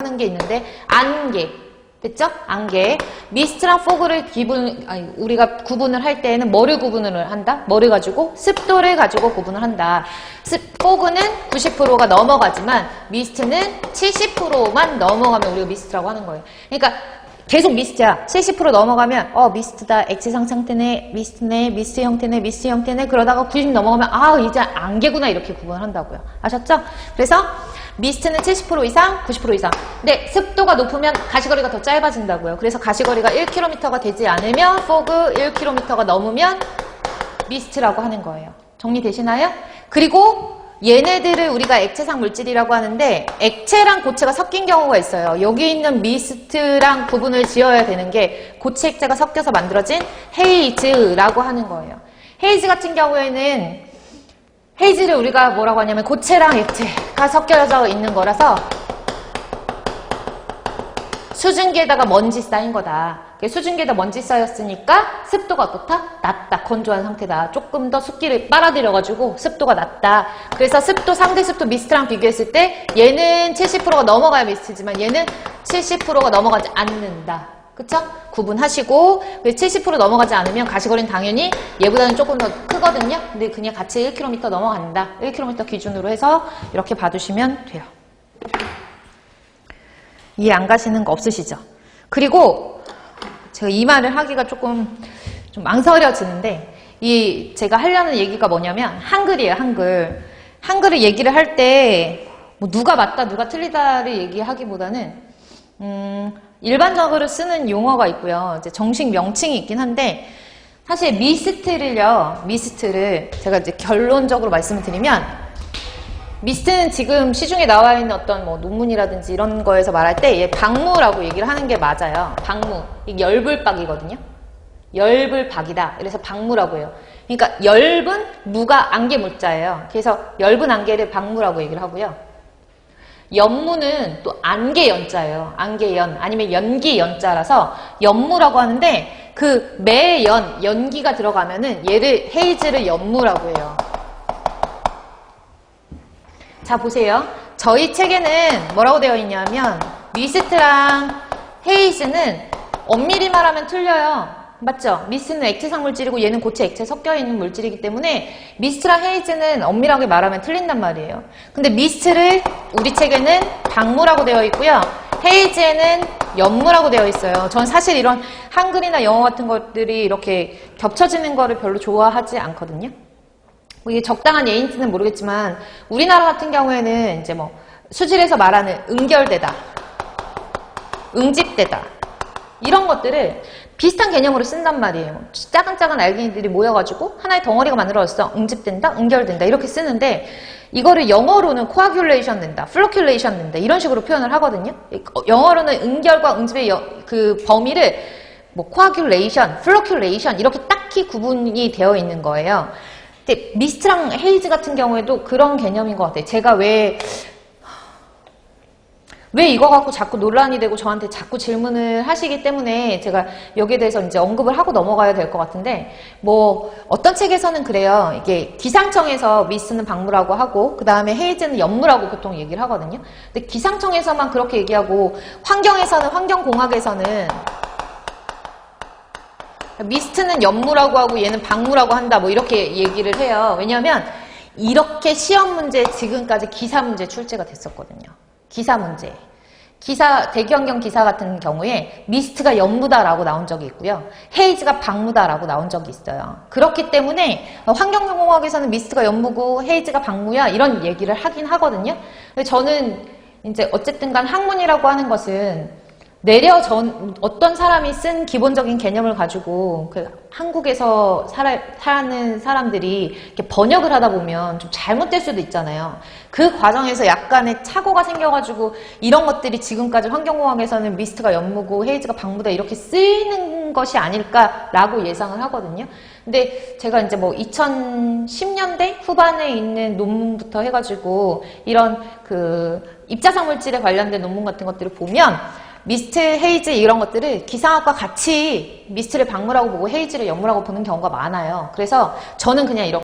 하는 게 있는데 안개. 됐죠? 안개. 미스트랑 포그를 우리가 구분을 할 때에는 뭐를 구분을 한다? 뭐를 가지고? 습도를 가지고 구분을 한다. 포그는 90%가 넘어가지만 미스트는 70%만 넘어가면 우리가 미스트라고 하는 거예요. 그러니까 계속 미스트야. 70% 넘어가면 미스트다. 액체상 상태네. 미스트네. 미스트 형태네. 미스트 형태네. 그러다가 90 넘어가면 이제 안개구나 이렇게 구분을 한다고요. 아셨죠? 그래서 미스트는 70% 이상, 90% 이상. 근데 습도가 높으면 가시거리가 더 짧아진다고요. 그래서 가시거리가 1km가 되지 않으면 포그, 1km가 넘으면 미스트라고 하는 거예요. 정리되시나요? 그리고 얘네들을 우리가 액체상 물질이라고 하는데 액체랑 고체가 섞인 경우가 있어요. 여기 있는 미스트랑 구분을 지어야 되는 게 고체 액체가 섞여서 만들어진 헤이즈라고 하는 거예요. 헤이즈 같은 경우에는 헤이즈를 우리가 뭐라고 하냐면 고체랑 액체가 섞여져 있는 거라서 수증기에다가 먼지 쌓인 거다. 수증기에다 먼지 쌓였으니까 습도가 어떻다? 낮다. 건조한 상태다. 조금 더 습기를 빨아들여가지고 습도가 낮다. 그래서 습도, 상대 습도 미스트랑 비교했을 때 얘는 70%가 넘어가야 미스트지만 얘는 70%가 넘어가지 않는다. 그쵸? 구분하시고 70% 넘어가지 않으면 가시거리는 당연히 얘보다는 조금 더 크거든요. 근데 그냥 같이 1km 넘어간다. 1km 기준으로 해서 이렇게 봐두시면 돼요. 이해 안 가시는 거 없으시죠? 그리고 제가 이 말을 하기가 조금 좀 망설여지는데 제가 하려는 얘기가 뭐냐면 한글이에요. 한글. 한글을 얘기를 할 때 뭐 누가 맞다 누가 틀리다를 얘기하기보다는 일반적으로 쓰는 용어가 있고요. 이제 정식 명칭이 있긴 한데 사실 미스트를 제가 이제 결론적으로 말씀을 드리면 미스트는 지금 시중에 나와 있는 어떤 뭐 논문이라든지 이런 거에서 말할 때 얘 방무라고 얘기를 하는 게 맞아요. 방무. 이게 열불박이거든요. 열불박이다. 그래서 방무라고 해요. 그러니까 열분 무가 안개 물자예요. 그래서 열분 안개를 방무라고 얘기를 하고요. 연무는 또 안개연자예요. 안개연 아니면 연기연자라서 연무라고 하는데 그 매연 연기가 들어가면은 얘를 헤이즈를 연무라고 해요. 자 보세요. 저희 책에는 뭐라고 되어 있냐면 미스트랑 헤이즈는 엄밀히 말하면 틀려요. 맞죠? 미스트는 액체상 물질이고 얘는 고체 액체 섞여있는 물질이기 때문에 미스트랑 헤이즈는 엄밀하게 말하면 틀린단 말이에요. 근데 미스트를 우리 책에는 방무라고 되어 있고요. 헤이즈에는 연무라고 되어 있어요. 전 사실 이런 한글이나 영어 같은 것들이 이렇게 겹쳐지는 거를 별로 좋아하지 않거든요. 뭐 이게 적당한 예인지는 모르겠지만 우리나라 같은 경우에는 이제 뭐 수질에서 말하는 응결되다, 응집되다 이런 것들을 비슷한 개념으로 쓴단 말이에요. 작은 알갱이들이 모여가지고 하나의 덩어리가 만들어졌어. 응집된다, 응결된다 이렇게 쓰는데 이거를 영어로는 코아귤레이션 된다, 플로큘레이션 된다 이런 식으로 표현을 하거든요. 영어로는 응결과 응집의 그 범위를 뭐 코아귤레이션, 플로큘레이션 이렇게 딱히 구분이 되어 있는 거예요. 근데 미스트랑 헤이즈 같은 경우에도 그런 개념인 것 같아요. 제가 왜 이거 갖고 자꾸 논란이 되고 저한테 자꾸 질문을 하시기 때문에 제가 여기에 대해서 이제 언급을 하고 넘어가야 될 것 같은데 뭐 어떤 책에서는 그래요. 이게 기상청에서 미스트는 방무라고 하고 그 다음에 헤이즈는 연무라고 보통 얘기를 하거든요. 근데 기상청에서만 그렇게 얘기하고 환경공학에서는 미스트는 연무라고 하고 얘는 방무라고 한다 뭐 이렇게 얘기를 해요. 왜냐하면 이렇게 시험 문제 지금까지 기사 문제 출제가 됐었거든요. 기사 문제. 대기환경 기사 같은 경우에 미스트가 연무다라고 나온 적이 있고요. 헤이즈가 방무다라고 나온 적이 있어요. 그렇기 때문에 환경공학에서는 미스트가 연무고 헤이즈가 방무야 이런 얘기를 하긴 하거든요. 근데 저는 이제 어쨌든 간 학문이라고 하는 것은 어떤 사람이 쓴 기본적인 개념을 가지고 한국에서 사는 사람들이 이렇게 번역을 하다 보면 좀 잘못될 수도 있잖아요. 그 과정에서 약간의 착오가 생겨가지고 이런 것들이 지금까지 환경공학에서는 미스트가 연무고 헤이즈가 방무다 이렇게 쓰이는 것이 아닐까라고 예상을 하거든요. 근데 제가 이제 뭐 2010년대 후반에 있는 논문부터 해가지고 이런 그 입자상 물질에 관련된 논문 같은 것들을 보면 미스트, 헤이즈 이런 것들을 기상학과 같이 미스트를 방무라고 보고 헤이즈를 연무라고 보는 경우가 많아요. 그래서 저는 그냥 이렇게